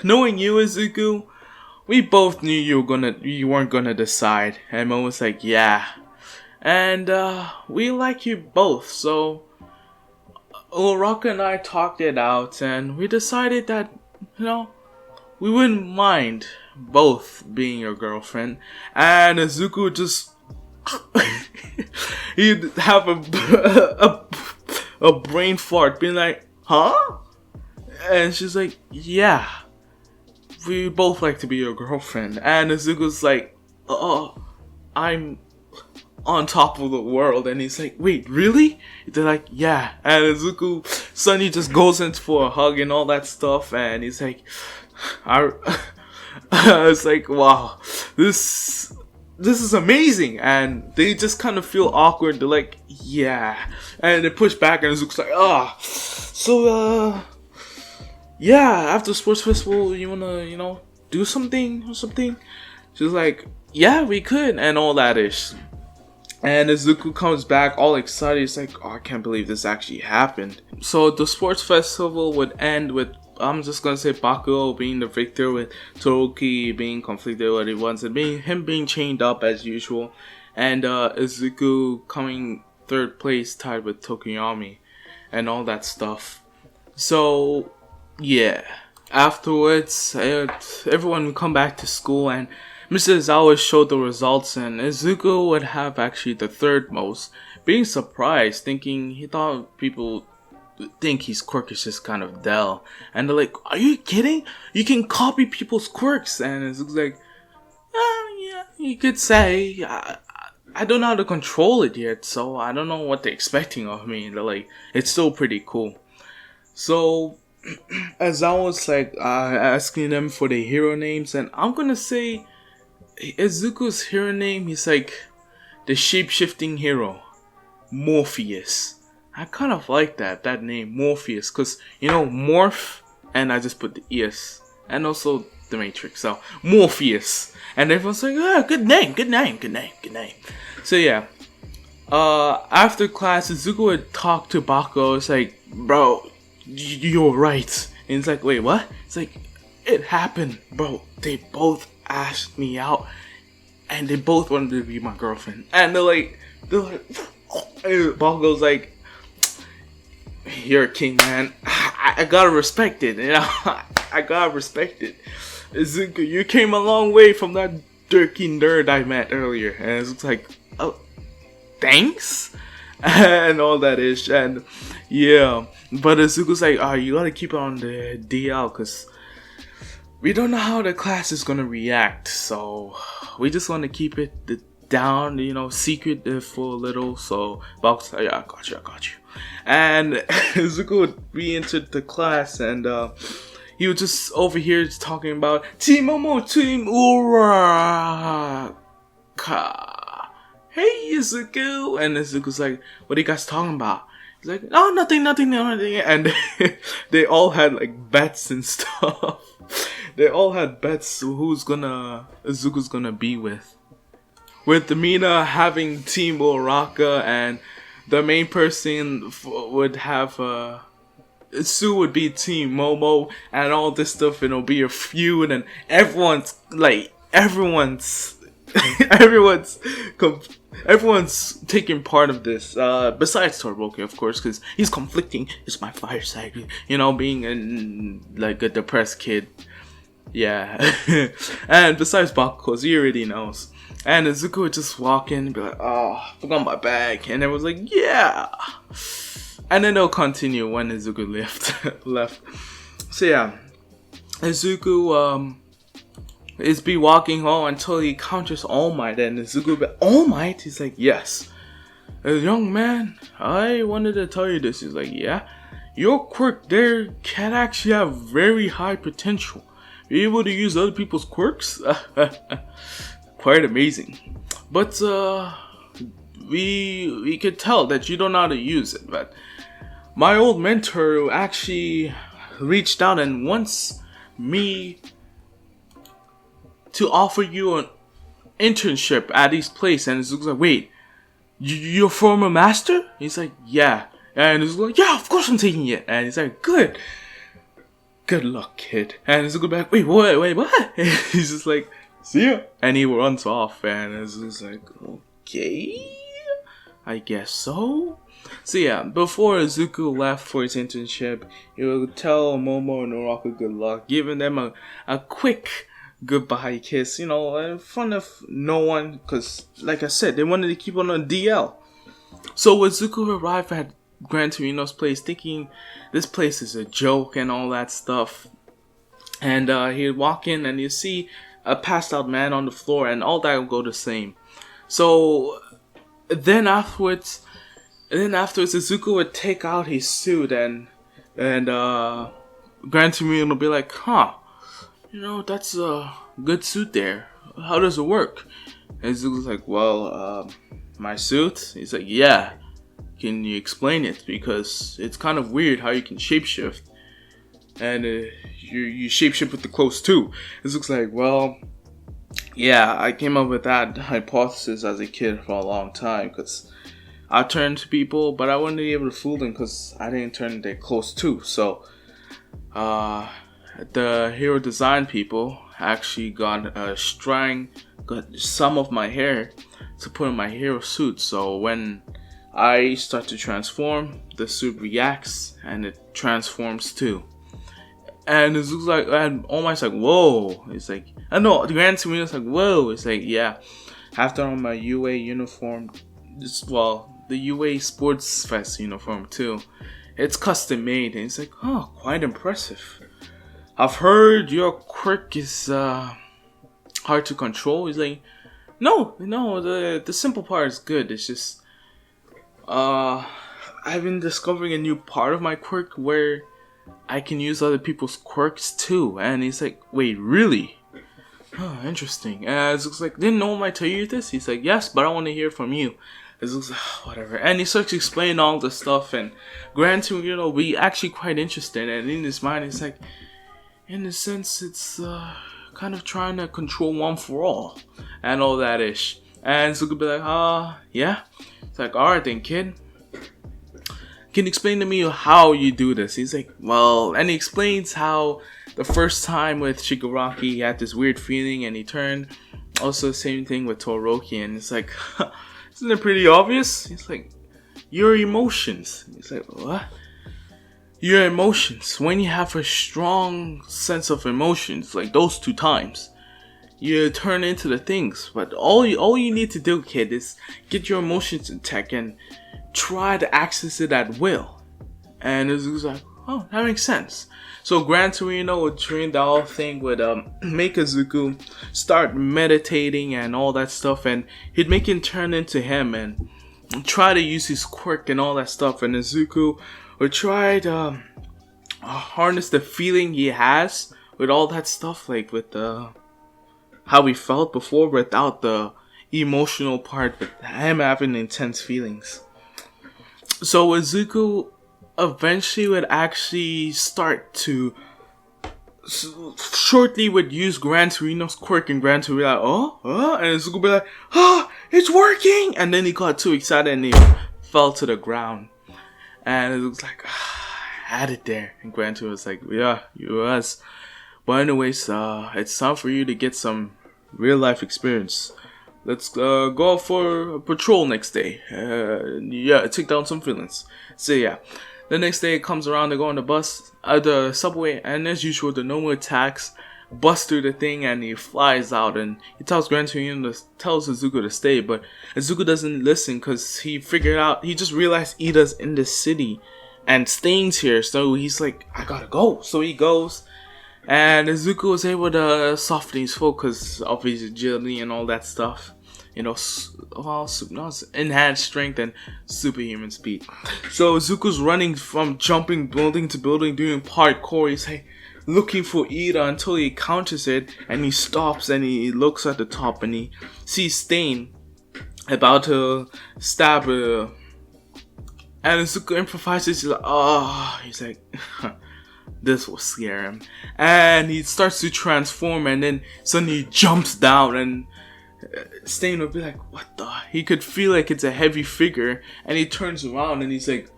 knowing you, Izuku, we both knew you weren't gonna decide. And Momo's like, yeah. And we like you both, so Uraka and I talked it out, and we decided that, we wouldn't mind both being your girlfriend. And Izuku just he'd have a brain fart, being like, huh? And she's like, yeah, we both like to be your girlfriend. And Izuku's like, I'm on top of the world. And he's like, wait, really? They're like, yeah. And Izuku suddenly just goes in for a hug and all that stuff, and he's like, I was like, wow, this is amazing. And they just kind of feel awkward. They're like, yeah. And they push back, and Izuku's like, so yeah, after sports festival, you wanna, do something or something? She's like, yeah, we could, and all that ish. And Izuku comes back all excited. He's like, I can't believe this actually happened. So the sports festival would end with, I'm just gonna say, Bakugo being the victor, with Todoroki being conflicted with what he wants, and him being chained up as usual, and Izuku coming third place, tied with Tokoyami, and all that stuff. So yeah, afterwards, everyone would come back to school, and Mr. Izawa showed the results, and Izuku would have actually the third most, being surprised, thinking he thought people think his quirk is just kind of dull. And they're like, are you kidding? You can copy people's quirks. And Izuku's like, yeah, you could say. I don't know how to control it yet, so I don't know what they're expecting of me. And they're like, it's still pretty cool. So as I was like asking them for the hero names, and I'm gonna say Izuku's hero name, he's like the shape-shifting hero, Morpheus. I kind of like that name, Morpheus, because, you know, morph, and I just put the ES, and also the Matrix, so Morpheus. And everyone's like, ah, good name. So yeah, after class, Izuku would talk to Bako. It's like, bro, you're right. And it's like, wait, what? It's like, it happened, bro. They both asked me out, and they both wanted to be my girlfriend. And they're like, Bakugo's like, you're a king, man. I gotta respect it, you know. I gotta respect it. Izuku, you came a long way from that dirty nerd I met earlier. And it's like, oh, thanks? And all that ish. And yeah, but Izuku's like, oh, you gotta keep it on the DL, because we don't know how the class is gonna react. So we just want to keep it down, you know, secret for a little. So Baku's like, yeah, I got you. And Izuku would re-enter the class, and he was just over here talking about Team Momo, Team Uraka. Hey Izuku, and Izuku's like, what are you guys talking about? He's like, oh, nothing. And they all had like bets and stuff. They all had bets who's Izuku's gonna be with. With Mina having Team Uraka, and the main person would have Sue would be Team Momo, and all this stuff, and it'll be a feud, and everyone's taking part of this, besides Todoroki, of course, because he's conflicting. It's my fire side, you know, being like a depressed kid. Yeah. And besides Bakugo, he already knows. And Izuku would just walk in and be like, oh, I forgot my bag. And everyone's like, yeah. And then they'll continue when Izuku left. So yeah, Izuku is be walking home until he encounters All Might. And Izuku be, All Might? He's like, yes. Young man, I wanted to tell you this. He's like, yeah. Your quirk there can actually have very high potential. Be able to use other people's quirks? Quite amazing. But we could tell that you don't know how to use it. But my old mentor actually reached out and wants me to offer you an internship at his place. And it's like, wait, you're a former master? He's like, yeah. And he's like, yeah, of course I'm taking it. And he's like, good luck, kid. And he's like, wait, what? He's just like, see ya. And he runs off, and it's just like, okay, I guess so. So yeah, before Izuku left for his internship, he would tell Momo and Uraka good luck, giving them a quick goodbye kiss, you know, in front of no one, because like I said, they wanted to keep on a DL. So Izuku arrived at Gran Torino's place thinking this place is a joke and all that stuff. And he'd walk in and you see a passed out man on the floor, and all that will go the same. So then afterwards Izuku would take out his suit, and Gran Torino will be like, huh, you know, that's a good suit there. How does it work? And Izuku's like, well, my suit? He's like, yeah. Can you explain it? Because it's kind of weird how you can shapeshift. And you shapeshift with the clothes too. It looks like, well, yeah, I came up with that hypothesis as a kid for a long time. Because I turned to people, but I wasn't able to fool them because I didn't turn their clothes too. So, the hero design people actually got some of my hair to put in my hero suit. So when I start to transform, the suit reacts and it transforms too. And it looks like, and All Might's like, whoa. It's like, I know, the Gran Torino's like, whoa. It's like, yeah. After on my UA uniform, the UA Sports Fest uniform too. It's custom made, and it's like, oh, quite impressive. I've heard your quirk is hard to control. He's like, no, the simple part is good. It's just, I've been discovering a new part of my quirk where I can use other people's quirks too. And he's like, wait, really? Oh, interesting. And it looks like, didn't Nomu tell you this? He's like, yes, but I want to hear from you. It's whatever. And he starts explaining all the stuff, and Gran Torino be actually quite interested. And in his mind, it's like, in a sense, it's kind of trying to control one for all and all that ish. And Izuku be like, yeah. It's like, alright then, kid. Can you explain to me how you do this? He's like, well, and he explains how the first time with Shigaraki he had this weird feeling and he turned. Also the same thing with Todoroki, and it's like, isn't it pretty obvious? He's like, your emotions. He's like, what? Your emotions. When you have a strong sense of emotions, like those two times, you turn into the things. But all you need to do, kid, is get your emotions in check and try to access it at will. And it's like, oh, that makes sense. So Gran Torino would train the whole thing would make Izuku start meditating and all that stuff, and he'd make him turn into him and try to use his quirk and all that stuff. And Izuku would try to harness the feeling he has with all that stuff, like with how he felt before without the emotional part, with him having intense feelings. So Izuku eventually would actually start to shortly would use Gran Torino's quirk, and Gran Torino like, and Izuku would be like, it's working, and then he got too excited and he fell to the ground, and it was like, I had it there, and Gran Torino was like, yeah, you was, but anyways, it's time for you to get some real life experience. Let's go out for a patrol next day. Take down some villains. So yeah, the next day it comes around, they go on the subway, and as usual, the Nomu attacks, busts through the thing, and he flies out, and he tells tells Izuku to stay, but Izuku doesn't listen, because he just realized Ida's in the city, and Stain's here, so he's like, I gotta go. So he goes, and Izuku was able to soften his focus of his agility and all that stuff. You know, enhanced strength and superhuman speed. So Izuku's running from jumping building to building, doing parkour. He's like looking for Ida until he encounters it, and he stops and he looks at the top and he sees Stain about to stab her. And Izuku improvises. He's like, this will scare him. And he starts to transform, and then suddenly he jumps down, and Stain would be like, what the? He could feel like it's a heavy figure, and he turns around and he's like,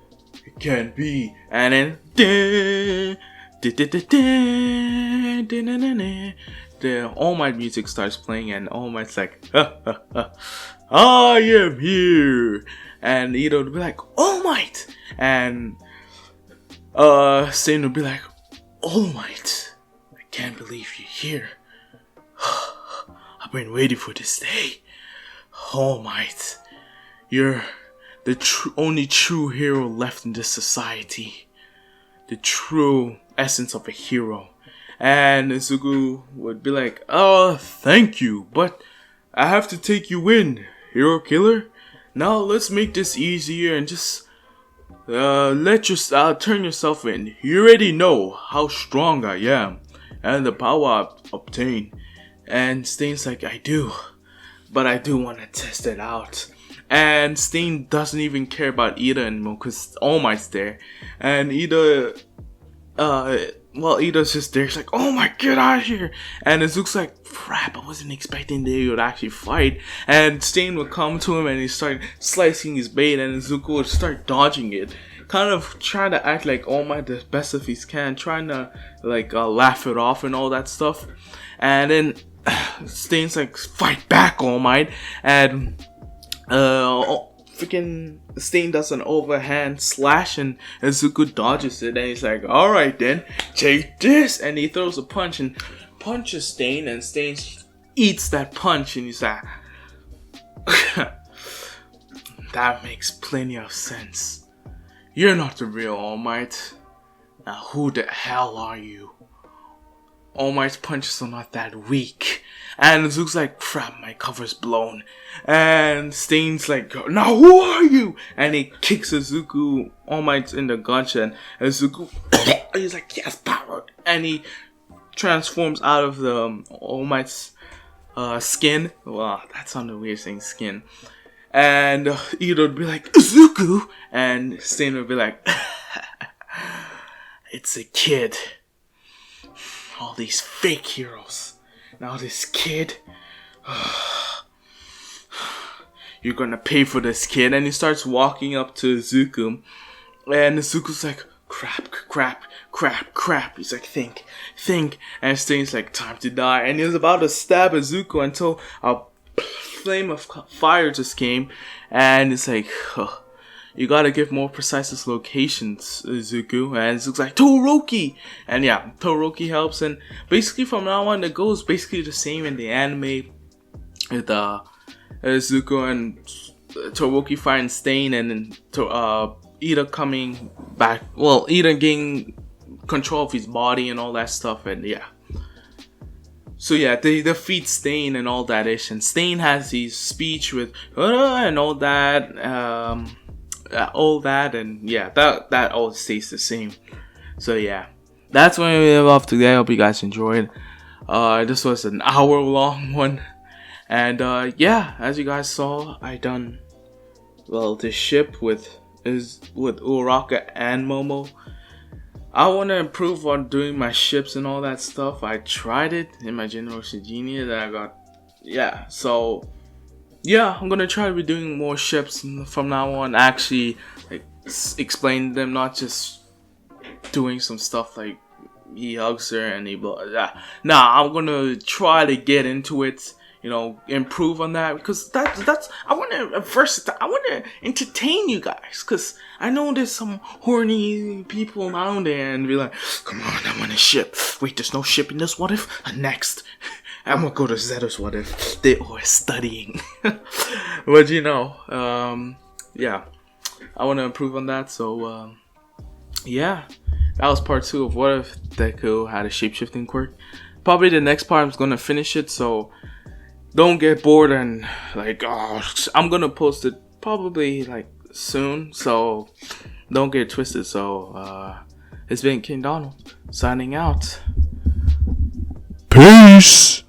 it can't be. And then the All Might music starts playing, and All Might's like, I am here. And Ida would be like, All Might. And Stain would be like, All Might, I can't believe you're here. I've been waiting for this day. All Might, you're the only true hero left in this society. The true essence of a hero. And Izuku would be like, thank you, but I have to take you in, hero killer. Now let's make this easier and just turn yourself in. You already know how strong I am and the power I obtain. And Stain's like, I do, but I do want to test it out. And Stain doesn't even care about Ida anymore because All Might's there. And Ida's just there. She's like, oh my, get out of here. And Izuku's like, crap, I wasn't expecting that he would actually fight. And Stain would come to him and he start slicing his bait, and Izuku would start dodging it. Kind of trying to act like All Might the best if he can, trying to laugh it off and all that stuff. And then Stain's like, fight back, All Might. And freaking Stain does an overhand slash, and Izuku dodges it, and he's like, alright then, take this. And he throws a punch and punches Stain, and Stain eats that punch, and he's like, that makes plenty of sense. You're not the real All Might. Now who the hell are you? All Might's punches are not that weak. And Izuku's like, crap, my cover's blown. And Stain's like, now who are you? And he kicks Izuku, All Might's in the guts, and Izuku, he's like, yes, power. And he transforms out of the All Might's skin. Wow, that sounded weird saying skin. And Ida would be like, Izuku! And Stain would be like, it's a kid. All these fake heroes. Now this kid. You're gonna pay for this, kid. And he starts walking up to Izuku. And Izuku's like, crap. He's like, think. And Stain's like, time to die. And he was about to stab Izuku until a flame of fire just came. And it's like, you gotta give more precise locations, Izuku. And Izuku's like, Todoroki! And yeah, Todoroki helps. And basically from now on, it goes basically the same in the anime. With Izuku and Todoroki fighting Stain, and then Ida coming back. Well, Ida getting control of his body and all that stuff, and yeah. So yeah, they defeat Stain and all that ish, and Stain has his speech with and all that, and yeah, that all stays the same. So yeah, that's what we have off today. I hope you guys enjoyed. This was an hour-long one. And yeah, as you guys saw, I done this ship with Uraraka and Momo. I want to improve on doing my ships and all that stuff. I tried it in my Generation Genius that I got. Yeah, so yeah, I'm gonna try to be doing more ships from now on. Actually, like, explain them, not just doing some stuff like he hugs her and he Nah, I'm gonna try to get into it. You know, improve on that, because that's I want to entertain you guys, because I know there's some horny people out there and be like, come on, I want a ship. Wait, there's no ship in this what if? Next, I'm gonna go to Zeta's what if. They are studying. But you know, yeah, I want to improve on that. So yeah, that was part 2 of what if Deku had a shapeshifting quirk. Probably the next part I'm gonna finish it, so don't get bored and like, I'm gonna post it probably like soon, so don't get twisted. So it's been King Donald signing out. Peace.